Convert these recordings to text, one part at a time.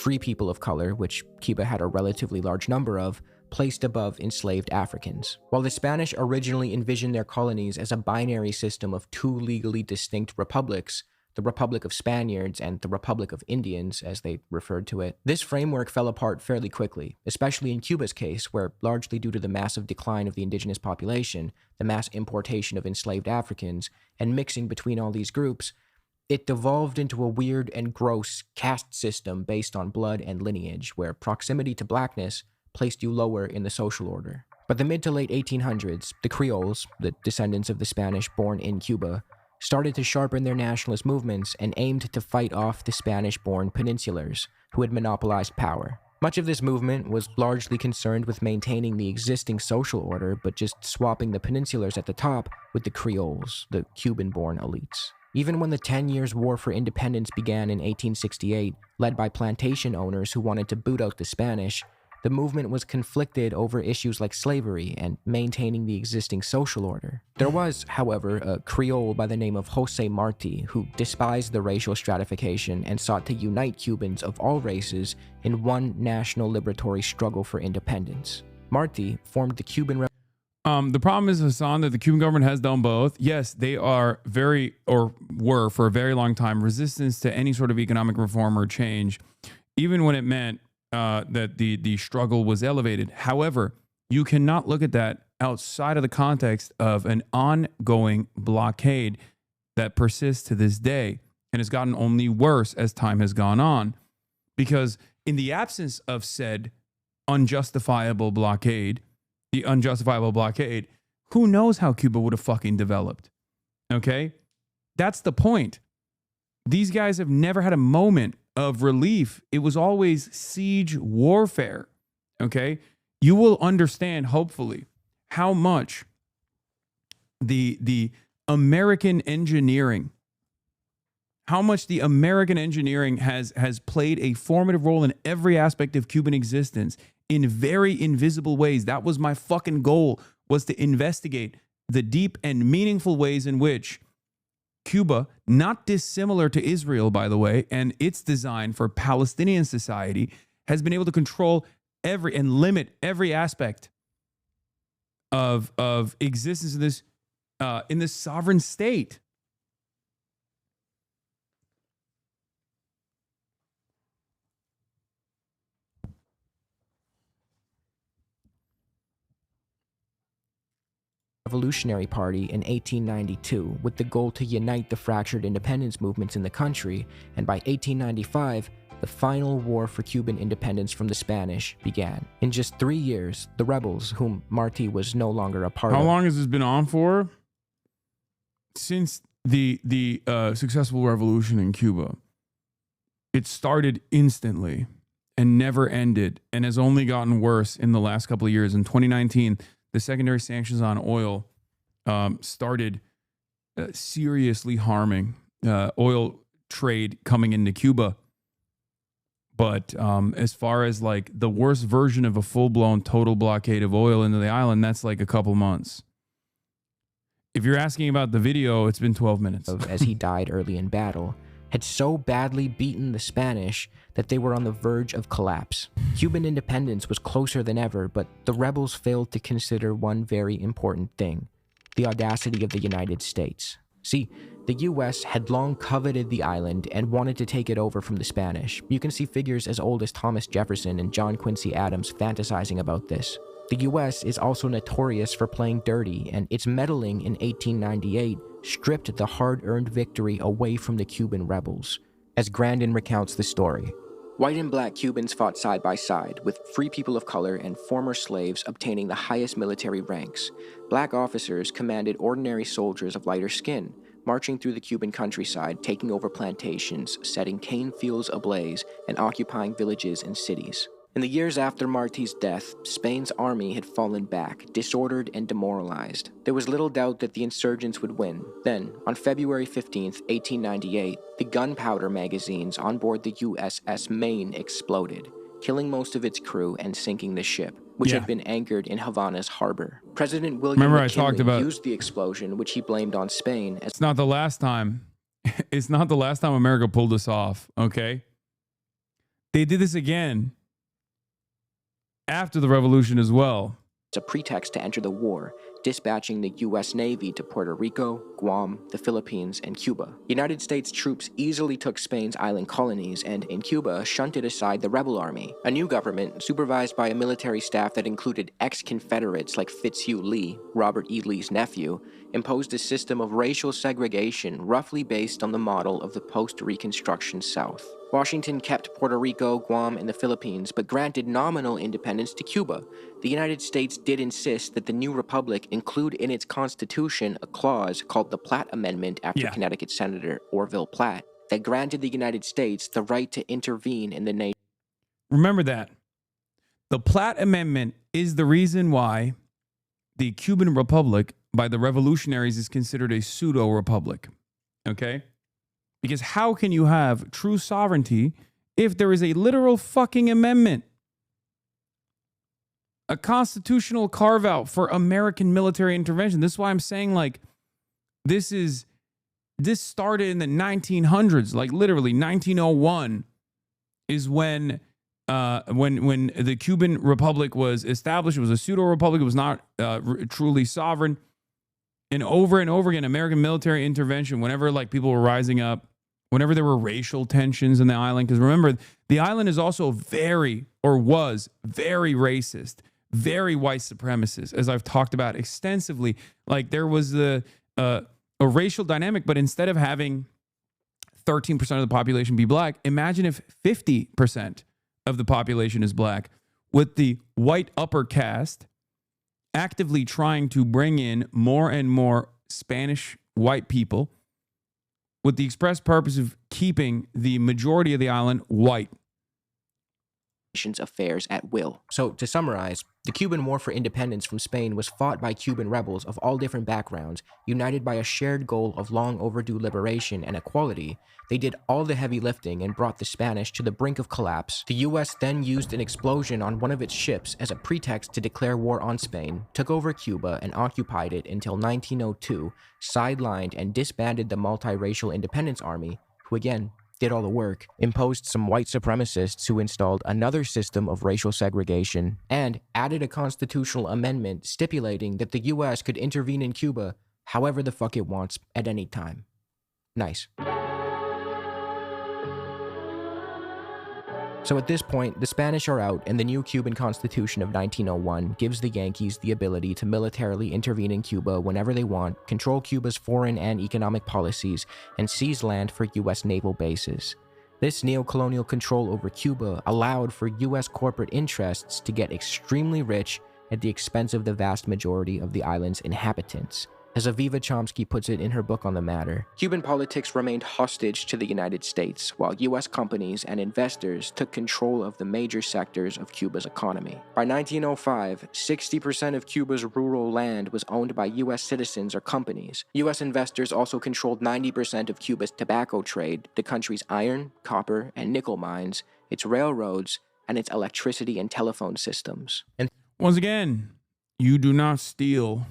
free people of color, which Cuba had a relatively large number of, placed above enslaved Africans. While the Spanish originally envisioned their colonies as a binary system of two legally distinct republics, the Republic of Spaniards and the Republic of Indians, as they referred to it, this framework fell apart fairly quickly, especially in Cuba's case, where, largely due to the massive decline of the indigenous population, the mass importation of enslaved Africans, and mixing between all these groups, it devolved into a weird and gross caste system based on blood and lineage, where proximity to blackness placed you lower in the social order. By the mid to late 1800s, the Creoles, the descendants of the Spanish born in Cuba, started to sharpen their nationalist movements and aimed to fight off the Spanish-born peninsulars, who had monopolized power. Much of this movement was largely concerned with maintaining the existing social order, but just swapping the peninsulars at the top with the Creoles, the Cuban-born elites. Even when the 10 Years' War for Independence began in 1868, led by plantation owners who wanted to boot out the Spanish, the movement was conflicted over issues like slavery and maintaining the existing social order. There was, however, a Creole by the name of Jose Marti who despised the racial stratification and sought to unite Cubans of all races in one national liberatory struggle for independence. Marti formed the Cuban The problem is, Hasan, that the Cuban government has done both. Yes, they are were for a very long time resistance to any sort of economic reform or change, even when it meant that the struggle was elevated. However, you cannot look at that outside of the context of an ongoing blockade that persists to this day and has gotten only worse as time has gone on. Because in the absence of said unjustifiable blockade, who knows how Cuba would have fucking developed? Okay? That's the point. These guys have never had a moment of relief. It was always siege warfare. Okay? You will understand, hopefully, how much the American engineering, has played a formative role in every aspect of Cuban existence in very invisible ways. That was my fucking goal, was to investigate the deep and meaningful ways in which Cuba, not dissimilar to Israel, by the way, and its design for Palestinian society, has been able to control and limit every aspect of existence in this sovereign state. Revolutionary Party in 1892 with the goal to unite the fractured independence movements in the country, and by 1895, the final war for Cuban independence from the Spanish began. In just 3 years, the rebels, whom Marti was no longer a part of... How long has this been on for? Since the successful revolution in Cuba. It started instantly and never ended, and has only gotten worse in the last couple of years. In 2019, the secondary sanctions on oil started seriously harming oil trade coming into Cuba. But as far as like the worst version of a full-blown total blockade of oil into the island, that's like a couple months. If you're asking about the video, it's been 12 minutes. As he died early in battle, had so badly beaten the Spanish that they were on the verge of collapse. Cuban independence was closer than ever, but the rebels failed to consider one very important thing: the audacity of the United States. See, the US had long coveted the island and wanted to take it over from the Spanish. You can see figures as old as Thomas Jefferson and John Quincy Adams fantasizing about this. The US is also notorious for playing dirty, and its meddling in 1898 stripped the hard-earned victory away from the Cuban rebels. As Grandin recounts the story, white and black Cubans fought side by side, with free people of color and former slaves obtaining the highest military ranks. Black officers commanded ordinary soldiers of lighter skin, marching through the Cuban countryside, taking over plantations, setting cane fields ablaze, and occupying villages and cities. In the years after Marti's death, Spain's army had fallen back, disordered and demoralized. There was little doubt that the insurgents would win. Then, on February 15th, 1898, the gunpowder magazines on board the USS Maine exploded, killing most of its crew and sinking the ship, which had been anchored in Havana's harbor. President William McKinley used the explosion, which he blamed on Spain. It's not the last time. It's not the last time America pulled this off, okay? They did this again after the revolution as well. It's a pretext to enter the war, dispatching the U.S. Navy to Puerto Rico, Guam, the Philippines, and Cuba. United States troops easily took Spain's island colonies and, in Cuba, shunted aside the rebel army. A new government, supervised by a military staff that included ex-Confederates like Fitzhugh Lee, Robert E. Lee's nephew, imposed a system of racial segregation roughly based on the model of the post-Reconstruction South. Washington kept Puerto Rico, Guam, and the Philippines, but granted nominal independence to Cuba. The United States did insist that the new republic include in its constitution a clause called the Platt Amendment after Connecticut Senator Orville Platt that granted the United States the right to intervene in the nation. Remember that. The Platt Amendment is the reason why the Cuban Republic by the revolutionaries is considered a pseudo-republic. Okay? Because how can you have true sovereignty if there is a literal fucking amendment? A constitutional carve-out for American military intervention. This is why I'm saying, like, this started in the 1900s. Like, literally, 1901 is when the Cuban Republic was established. It was a pseudo-republic. It was not truly sovereign. And over again, American military intervention, whenever, like, people were rising up, whenever there were racial tensions in the island, because remember, the island is also was very racist, very white supremacist, as I've talked about extensively. Like, there was a racial dynamic, but instead of having 13% of the population be black, imagine if 50% of the population is black, with the white upper caste actively trying to bring in more and more Spanish white people with the express purpose of keeping the majority of the island white. Affairs at will. So, to summarize, the Cuban War for Independence from Spain was fought by Cuban rebels of all different backgrounds, united by a shared goal of long overdue liberation and equality. They did all the heavy lifting and brought the Spanish to the brink of collapse. The US then used an explosion on one of its ships as a pretext to declare war on Spain, took over Cuba, and occupied it until 1902, sidelined and disbanded the multiracial independence army, who again did all the work, imposed some white supremacists who installed another system of racial segregation, and added a constitutional amendment stipulating that the US could intervene in Cuba however the fuck it wants at any time. Nice. So at this point, the Spanish are out, and the new Cuban Constitution of 1901 gives the Yankees the ability to militarily intervene in Cuba whenever they want, control Cuba's foreign and economic policies, and seize land for US naval bases. This neo-colonial control over Cuba allowed for US corporate interests to get extremely rich at the expense of the vast majority of the island's inhabitants. As Aviva Chomsky puts it in her book on the matter, Cuban politics remained hostage to the United States, while US companies and investors took control of the major sectors of Cuba's economy. By 1905, 60% of Cuba's rural land was owned by US citizens or companies. US investors also controlled 90% of Cuba's tobacco trade, the country's iron, copper, and nickel mines, its railroads, and its electricity and telephone systems. And once again, you do not steal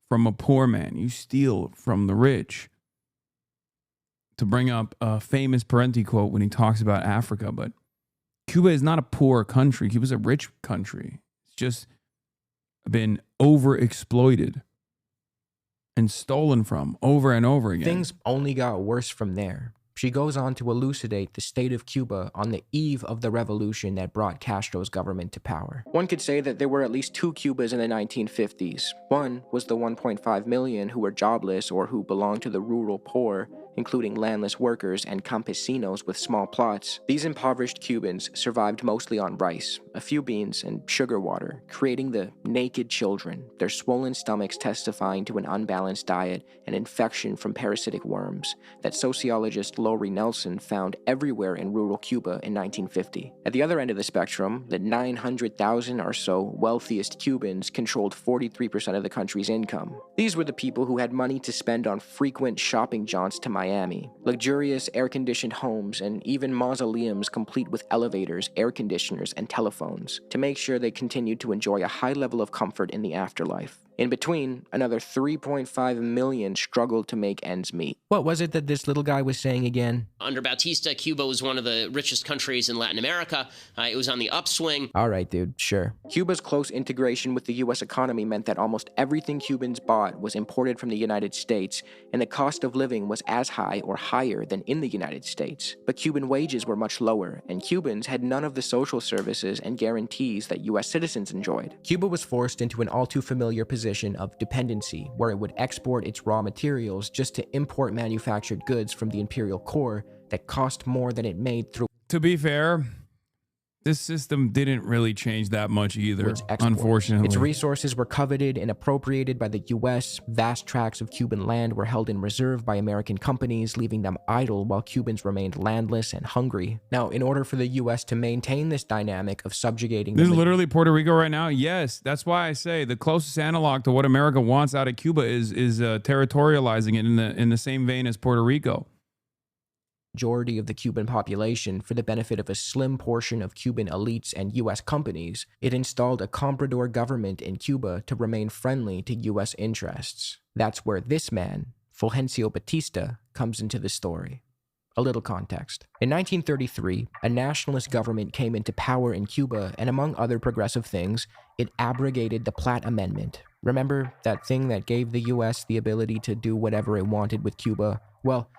from a poor man. You steal from the rich. To bring up a famous Parenti quote when he talks about Africa, but Cuba is not a poor country. Cuba's a rich country. It's just been overexploited and stolen from over and over again. Things only got worse from there. She goes on to elucidate the state of Cuba on the eve of the revolution that brought Castro's government to power. One could say that there were at least two Cubas in the 1950s. One was the 1.5 million who were jobless or who belonged to the rural poor, including landless workers and campesinos with small plots. These impoverished Cubans survived mostly on rice, a few beans, and sugar water, creating the naked children, their swollen stomachs testifying to an unbalanced diet and infection from parasitic worms that sociologist Lori Nelson found everywhere in rural Cuba in 1950. At the other end of the spectrum, the 900,000 or so wealthiest Cubans controlled 43% of the country's income. These were the people who had money to spend on frequent shopping jaunts to Miami, luxurious air-conditioned homes, and even mausoleums complete with elevators, air conditioners, and telephones to make sure they continued to enjoy a high level of comfort in the afterlife. In between, another 3.5 million struggled to make ends meet. What was it that this little guy was saying again? Under Batista, Cuba was one of the richest countries in Latin America. It was on the upswing. All right, dude, sure. Cuba's close integration with the U.S. economy meant that almost everything Cubans bought was imported from the United States, and the cost of living was as high or higher than in the United States. But Cuban wages were much lower, and Cubans had none of the social services and guarantees that U.S. citizens enjoyed. Cuba was forced into an all too familiar position of dependency, where it would export its raw materials just to import manufactured goods from the imperial core that cost more than it made through. To be fair, this system didn't really change that much either, unfortunately. Its resources were coveted and appropriated by the U.S. Vast tracts of Cuban land were held in reserve by American companies, leaving them idle while Cubans remained landless and hungry. Now, in order for the U.S. to maintain this dynamic of subjugating... This is literally Puerto Rico right now? Yes, that's why I say the closest analog to what America wants out of Cuba is territorializing it in the same vein as Puerto Rico. Majority of the Cuban population for the benefit of a slim portion of Cuban elites and U.S. companies, it installed a comprador government in Cuba to remain friendly to U.S. interests. That's where this man, Fulgencio Batista, comes into the story. A little context. In 1933, a nationalist government came into power in Cuba, and among other progressive things, it abrogated the Platt Amendment. Remember that thing that gave the U.S. the ability to do whatever it wanted with Cuba? Well,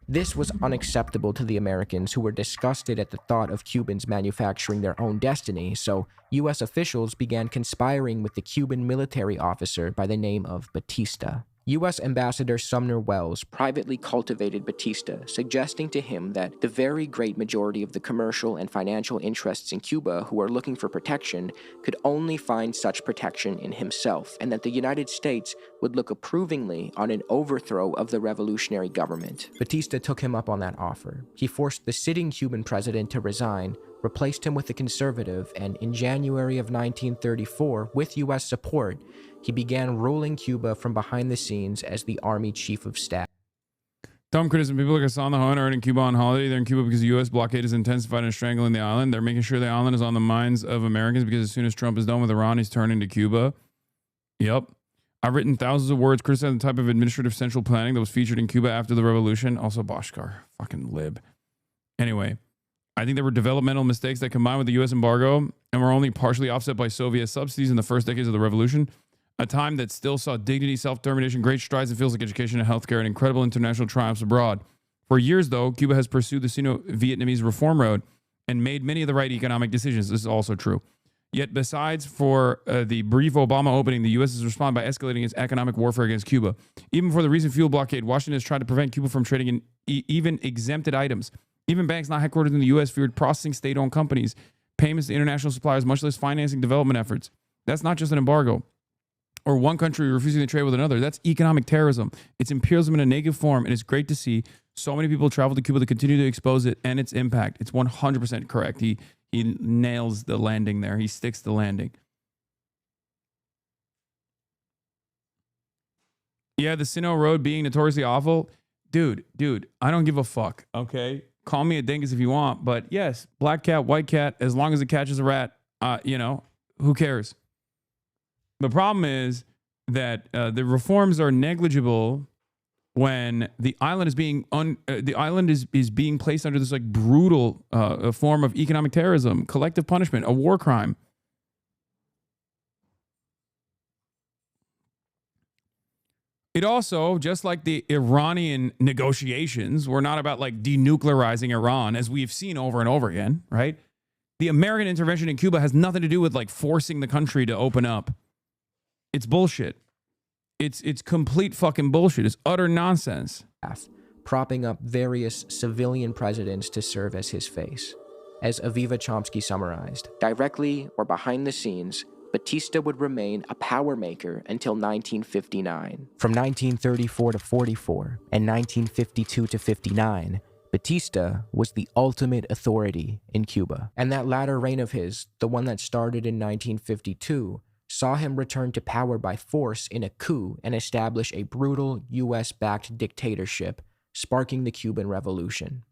this was unacceptable to the Americans, who were disgusted at the thought of Cubans manufacturing their own destiny, so U.S. officials began conspiring with the Cuban military officer by the name of Batista. U.S. Ambassador Sumner Welles privately cultivated Batista, suggesting to him that the very great majority of the commercial and financial interests in Cuba who are looking for protection could only find such protection in himself, and that the United States would look approvingly on an overthrow of the revolutionary government. Batista took him up on that offer. He forced the sitting Cuban president to resign, replaced him with a conservative, and in January of 1934, with U.S. support, he began ruling Cuba from behind the scenes as the Army Chief of Staff. Dumb criticism. People like HasanAbi are in Cuba on holiday. They're in Cuba because the U.S. blockade is intensified and strangling the island. They're making sure the island is on the minds of Americans because as soon as Trump is done with Iran, he's turning to Cuba. Yep. I've written thousands of words criticizing the type of administrative central planning that was featured in Cuba after the revolution. Also, Bashkar. Fucking lib. Anyway, I think there were developmental mistakes that combined with the U.S. embargo and were only partially offset by Soviet subsidies in the first decades of the revolution. A time that still saw dignity, self-determination, great strides in fields like education and healthcare, and incredible international triumphs abroad. For years, though, Cuba has pursued the Sino-Vietnamese reform road and made many of the right economic decisions. This is also true. Yet, besides for the brief Obama opening, the U.S. has responded by escalating its economic warfare against Cuba. Even before the recent fuel blockade, Washington has tried to prevent Cuba from trading in even exempted items. Even banks not headquartered in the U.S. feared processing state-owned companies, payments to international suppliers, much less financing development efforts. That's not just an embargo or one country refusing to trade with another. That's economic terrorism. It's imperialism in a naked form, and it's great to see so many people travel to Cuba to continue to expose it and its impact. It's 100% correct. He nails the landing there. He sticks the landing. Yeah, the Sino Road being notoriously awful. Dude, I don't give a fuck, okay? Call me a dingus if you want, but yes, black cat, white cat, as long as it catches a rat, who cares? The problem is that the reforms are negligible when the island is being is being placed under this like brutal form of economic terrorism, collective punishment, a war crime. It also, just like the Iranian negotiations, were not about like denuclearizing Iran, as we've seen over and over again, right? The American intervention in Cuba has nothing to do with like forcing the country to open up. It's bullshit. It's complete fucking bullshit. It's utter nonsense. Propping up various civilian presidents to serve as his face. As Aviva Chomsky summarized, directly or behind the scenes, Batista would remain a power maker until 1959. From 1934 to 44 and 1952 to 59, Batista was the ultimate authority in Cuba. And that latter reign of his, the one that started in 1952, saw him return to power by force in a coup and establish a brutal US-backed dictatorship, sparking the Cuban Revolution.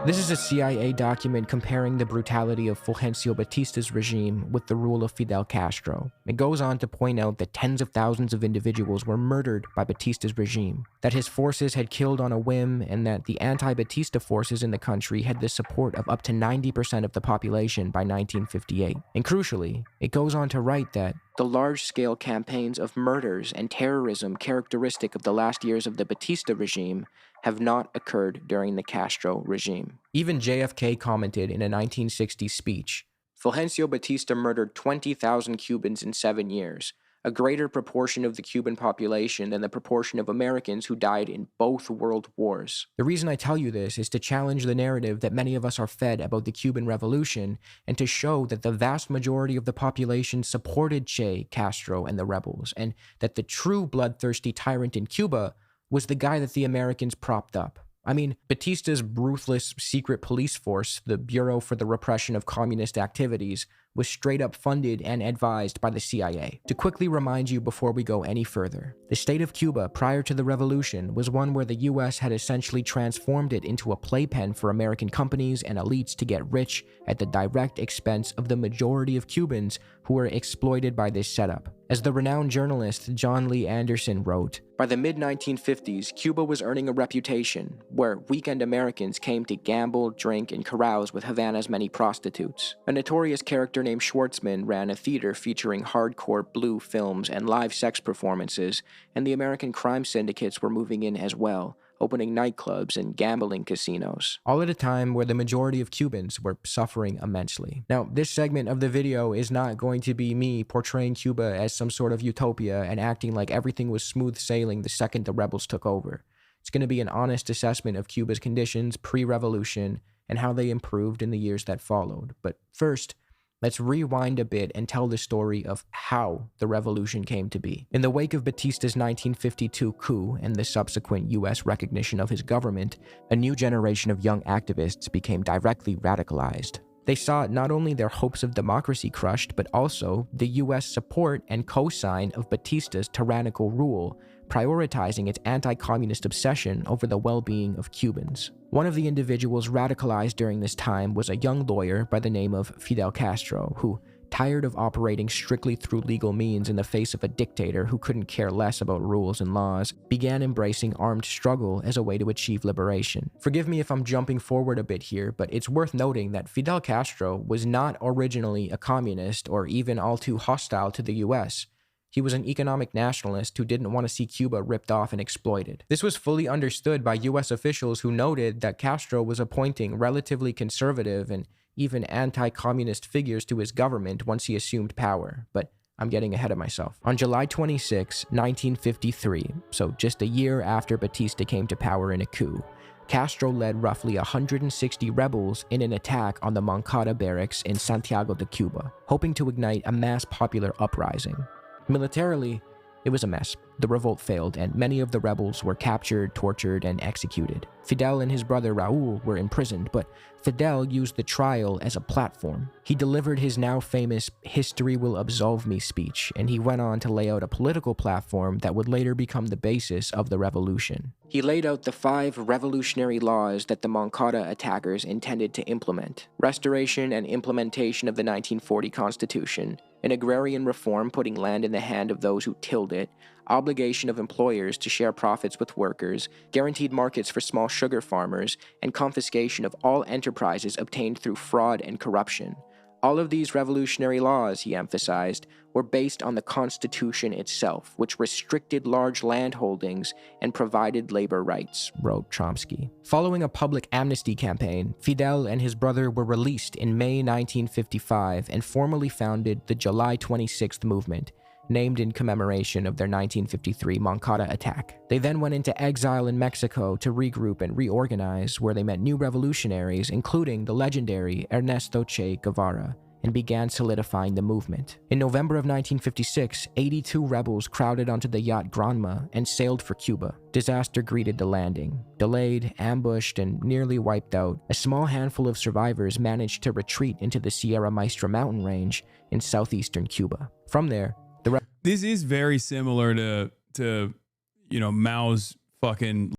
This is a CIA document comparing the brutality of Fulgencio Batista's regime with the rule of Fidel Castro. It goes on to point out that tens of thousands of individuals were murdered by Batista's regime, that his forces had killed on a whim, and that the anti-Batista forces in the country had the support of up to 90% of the population by 1958. And crucially, it goes on to write that the large-scale campaigns of murders and terrorism characteristic of the last years of the Batista regime have not occurred during the Castro regime. Even JFK commented in a 1960 speech, Fulgencio Batista murdered 20,000 Cubans in 7 years, a greater proportion of the Cuban population than the proportion of Americans who died in both world wars. The reason I tell you this is to challenge the narrative that many of us are fed about the Cuban Revolution and to show that the vast majority of the population supported Che, Castro, and the rebels, and that the true bloodthirsty tyrant in Cuba was the guy that the Americans propped up. I mean, Batista's ruthless secret police force, the Bureau for the Repression of Communist Activities, was straight up funded and advised by the CIA. To quickly remind you before we go any further, the state of Cuba prior to the revolution was one where the US had essentially transformed it into a playpen for American companies and elites to get rich at the direct expense of the majority of Cubans who were exploited by this setup. As the renowned journalist John Lee Anderson wrote, by the mid-1950s, Cuba was earning a reputation where weekend Americans came to gamble, drink, and carouse with Havana's many prostitutes. A notorious character named Schwartzman ran a theater featuring hardcore blue films and live sex performances, and the American crime syndicates were moving in as well, opening nightclubs and gambling casinos, all at a time where the majority of Cubans were suffering immensely. Now, this segment of the video is not going to be me portraying Cuba as some sort of utopia and acting like everything was smooth sailing the second the rebels took over. It's going to be an honest assessment of Cuba's conditions pre-revolution and how they improved in the years that followed. But first, let's rewind a bit and tell the story of how the revolution came to be. In the wake of Batista's 1952 coup and the subsequent US recognition of his government, a new generation of young activists became directly radicalized. They saw not only their hopes of democracy crushed, but also the US support and co-sign of Batista's tyrannical rule, prioritizing its anti-communist obsession over the well-being of Cubans. One of the individuals radicalized during this time was a young lawyer by the name of Fidel Castro, who, tired of operating strictly through legal means in the face of a dictator who couldn't care less about rules and laws, began embracing armed struggle as a way to achieve liberation. Forgive me if I'm jumping forward a bit here, but it's worth noting that Fidel Castro was not originally a communist or even all too hostile to the US. He was an economic nationalist who didn't want to see Cuba ripped off and exploited. This was fully understood by US officials who noted that Castro was appointing relatively conservative and even anti-communist figures to his government once he assumed power, but I'm getting ahead of myself. On July 26, 1953, so just a year after Batista came to power in a coup, Castro led roughly 160 rebels in an attack on the Moncada barracks in Santiago de Cuba, hoping to ignite a mass popular uprising. Militarily, it was a mess. The revolt failed, and many of the rebels were captured, tortured, and executed. Fidel and his brother Raul were imprisoned, but Fidel used the trial as a platform. He delivered his now famous "History Will Absolve Me" speech, and he went on to lay out a political platform that would later become the basis of the revolution. He laid out the 5 revolutionary laws that the Moncada attackers intended to implement: restoration and implementation of the 1940 Constitution, an agrarian reform putting land in the hand of those who tilled it, obligation of employers to share profits with workers, guaranteed markets for small sugar farmers, and confiscation of all enterprises obtained through fraud and corruption. All of these revolutionary laws, he emphasized, were based on the Constitution itself, which restricted large land holdings and provided labor rights, wrote Chomsky. Following a public amnesty campaign, Fidel and his brother were released in May 1955 and formally founded the July 26th movement, named in commemoration of their 1953 Moncada attack. They then went into exile in Mexico to regroup and reorganize, where they met new revolutionaries, including the legendary Ernesto Che Guevara, and began solidifying the movement. In November of 1956, 82 rebels crowded onto the yacht Granma and sailed for Cuba. Disaster greeted the landing. Delayed, ambushed, and nearly wiped out, a small handful of survivors managed to retreat into the Sierra Maestra mountain range in southeastern Cuba. From there, this is very similar to Mao's fucking